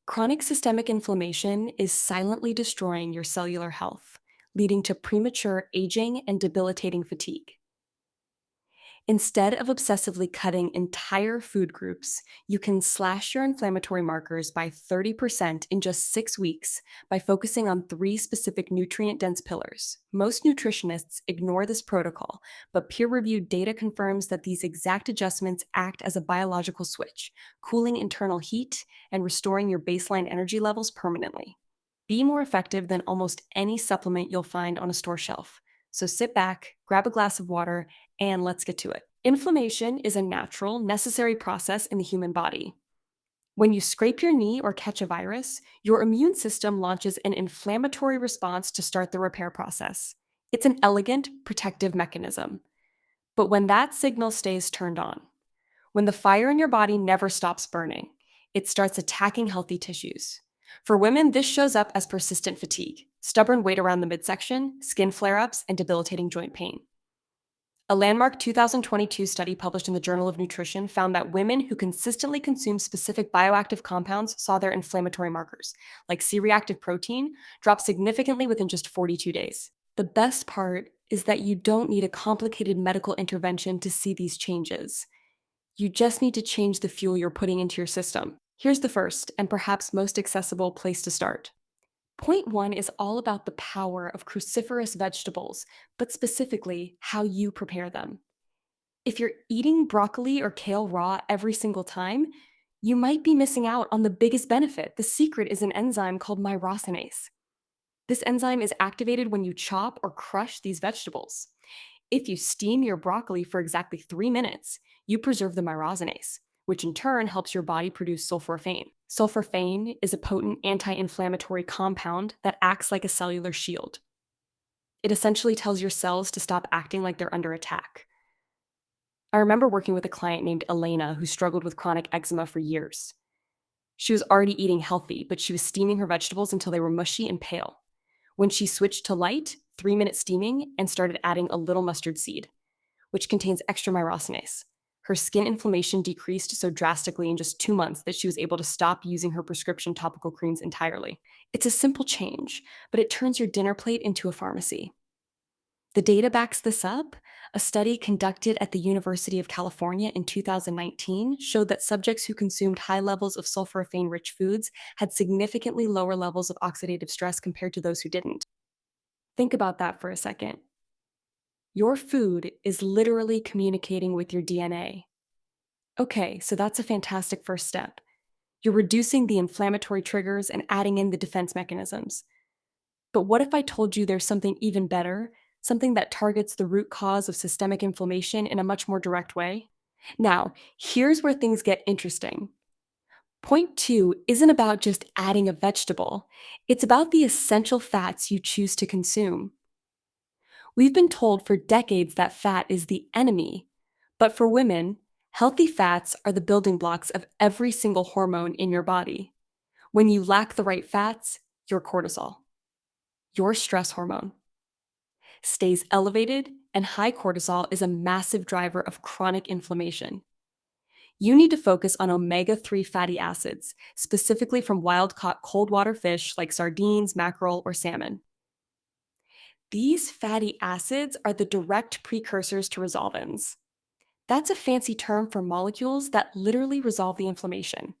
Chronic systemic inflammation is silently destroying your cellular health, leading to premature aging and debilitating fatigue. Instead of obsessively cutting entire food groups, you can slash your inflammatory markers by 30% in just 6 weeks by focusing on three specific nutrient dense pillars. Most nutritionists ignore this protocol, but peer reviewed data confirms that these exact adjustments act as a biological switch, cooling internal heat and restoring your baseline energy levels permanently. Be more effective than almost any supplement you'll find on a store shelf. So sit back, grab a glass of water, and let's get to it. Inflammation is a natural, necessary process in the human body. When you scrape your knee or catch a virus, your immune system launches an inflammatory response to start the repair process. It's an elegant, protective mechanism. But when that signal stays turned on, when the fire in your body never stops burning, it starts attacking healthy tissues. For women, this shows up as persistent fatigue, stubborn weight around the midsection, skin flare-ups, and debilitating joint pain. A landmark 2022 study published in the Journal of Nutrition found that women who consistently consumed specific bioactive compounds saw their inflammatory markers, like C-reactive protein, drop significantly within just 42 days. The best part is that you don't need a complicated medical intervention to see these changes. You just need to change the fuel you're putting into your system. Here's the first, and perhaps most accessible place to start. Point one is all about the power of cruciferous vegetables, but specifically how you prepare them. If you're eating broccoli or kale raw every single time, you might be missing out on the biggest benefit. The secret is an enzyme called myrosinase. This enzyme is activated when you chop or crush these vegetables. If you steam your broccoli for exactly 3 minutes, you preserve the myrosinase, which in turn helps your body produce sulforaphane. Sulforaphane is a potent anti-inflammatory compound that acts like a cellular shield. It essentially tells your cells to stop acting like they're under attack. I remember working with a client named Elena who struggled with chronic eczema for years. She was already eating healthy, but she was steaming her vegetables until they were mushy and pale. When she switched to light, 3-minute steaming, and started adding a little mustard seed, which contains extra myrosinase, her skin inflammation decreased so drastically in just 2 months that she was able to stop using her prescription topical creams entirely. It's a simple change, but it turns your dinner plate into a pharmacy. The data backs this up. A study conducted at the University of California in 2019 showed that subjects who consumed high levels of sulforaphane-rich foods had significantly lower levels of oxidative stress compared to those who didn't. Think about that for a second. Your food is literally communicating with your DNA. Okay, so that's a fantastic first step. You're reducing the inflammatory triggers and adding in the defense mechanisms. But what if I told you there's something even better, something that targets the root cause of systemic inflammation in a much more direct way? Now, here's where things get interesting. Point two isn't about just adding a vegetable. It's about the essential fats you choose to consume. We've been told for decades that fat is the enemy, but for women, healthy fats are the building blocks of every single hormone in your body. When you lack the right fats, your cortisol, your stress hormone, stays elevated, and high cortisol is a massive driver of chronic inflammation. You need to focus on omega-3 fatty acids, specifically from wild-caught cold water fish like sardines, mackerel, or salmon. These fatty acids are the direct precursors to resolvins. That's a fancy term for molecules that literally resolve the inflammation.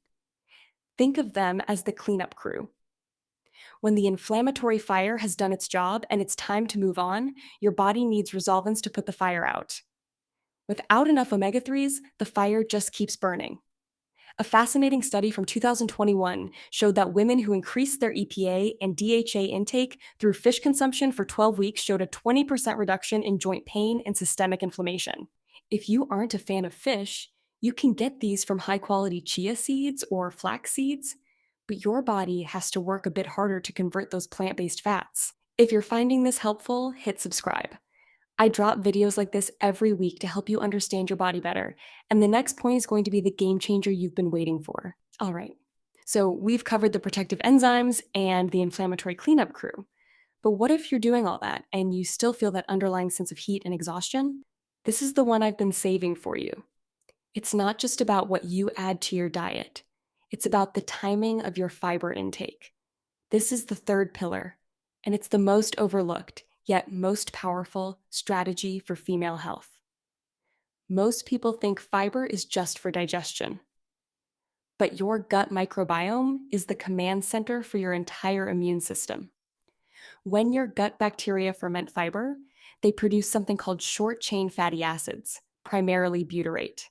Think of them as the cleanup crew. When the inflammatory fire has done its job and it's time to move on, your body needs resolvins to put the fire out. Without enough omega-3s, the fire just keeps burning. A fascinating study from 2021 showed that women who increased their EPA and DHA intake through fish consumption for 12 weeks showed a 20% reduction in joint pain and systemic inflammation. If you aren't a fan of fish, you can get these from high-quality chia seeds or flax seeds, but your body has to work a bit harder to convert those plant-based fats. If you're finding this helpful, hit subscribe. I drop videos like this every week to help you understand your body better, and the next point is going to be the game changer you've been waiting for. All right, so we've covered the protective enzymes and the inflammatory cleanup crew. But what if you're doing all that and you still feel that underlying sense of heat and exhaustion? This is the one I've been saving for you. It's not just about what you add to your diet. It's about the timing of your fiber intake. This is the third pillar, and it's the most overlooked, yet most powerful strategy for female health. Most people think fiber is just for digestion, but your gut microbiome is the command center for your entire immune system. When your gut bacteria ferment fiber, they produce something called short-chain fatty acids, primarily butyrate.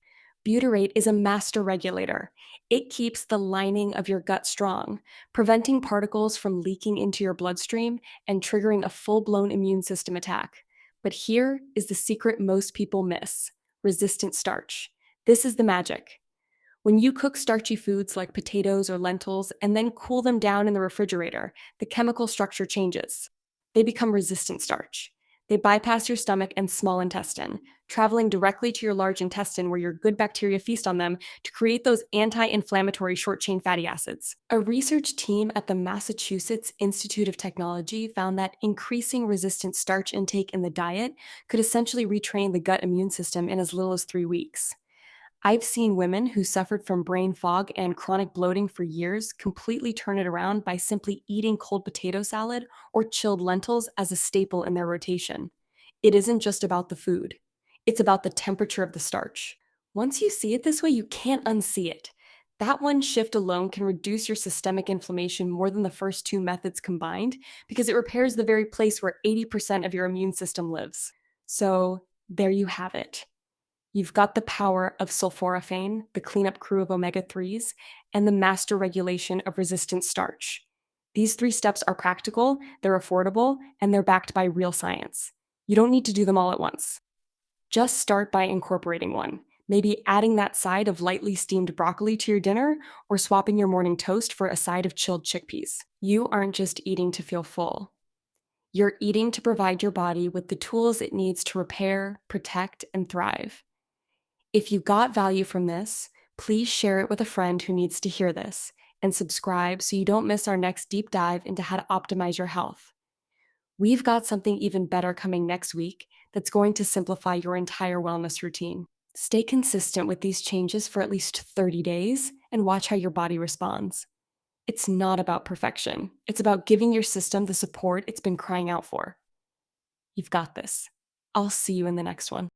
Butyrate is a master regulator. It keeps the lining of your gut strong, preventing particles from leaking into your bloodstream and triggering a full-blown immune system attack. But here is the secret most people miss: resistant starch. This is the magic. When you cook starchy foods like potatoes or lentils and then cool them down in the refrigerator, the chemical structure changes. They become resistant starch. They bypass your stomach and small intestine, traveling directly to your large intestine where your good bacteria feast on them to create those anti-inflammatory short-chain fatty acids. A research team at the Massachusetts Institute of Technology found that increasing resistant starch intake in the diet could essentially retrain the gut immune system in as little as 3 weeks. I've seen women who suffered from brain fog and chronic bloating for years completely turn it around by simply eating cold potato salad or chilled lentils as a staple in their rotation. It isn't just about the food, it's about the temperature of the starch. Once you see it this way, you can't unsee it. That one shift alone can reduce your systemic inflammation more than the first two methods combined because it repairs the very place where 80% of your immune system lives. So, there you have it. You've got the power of sulforaphane, the cleanup crew of omega-3s, and the master regulation of resistant starch. These 3 steps are practical, they're affordable, and they're backed by real science. You don't need to do them all at once. Just start by incorporating one. Maybe adding that side of lightly steamed broccoli to your dinner, or swapping your morning toast for a side of chilled chickpeas. You aren't just eating to feel full. You're eating to provide your body with the tools it needs to repair, protect, and thrive. If you got value from this, please share it with a friend who needs to hear this, and subscribe so you don't miss our next deep dive into how to optimize your health. We've got something even better coming next week that's going to simplify your entire wellness routine. Stay consistent with these changes for at least 30 days and watch how your body responds. It's not about perfection. It's about giving your system the support it's been crying out for. You've got this. I'll see you in the next one.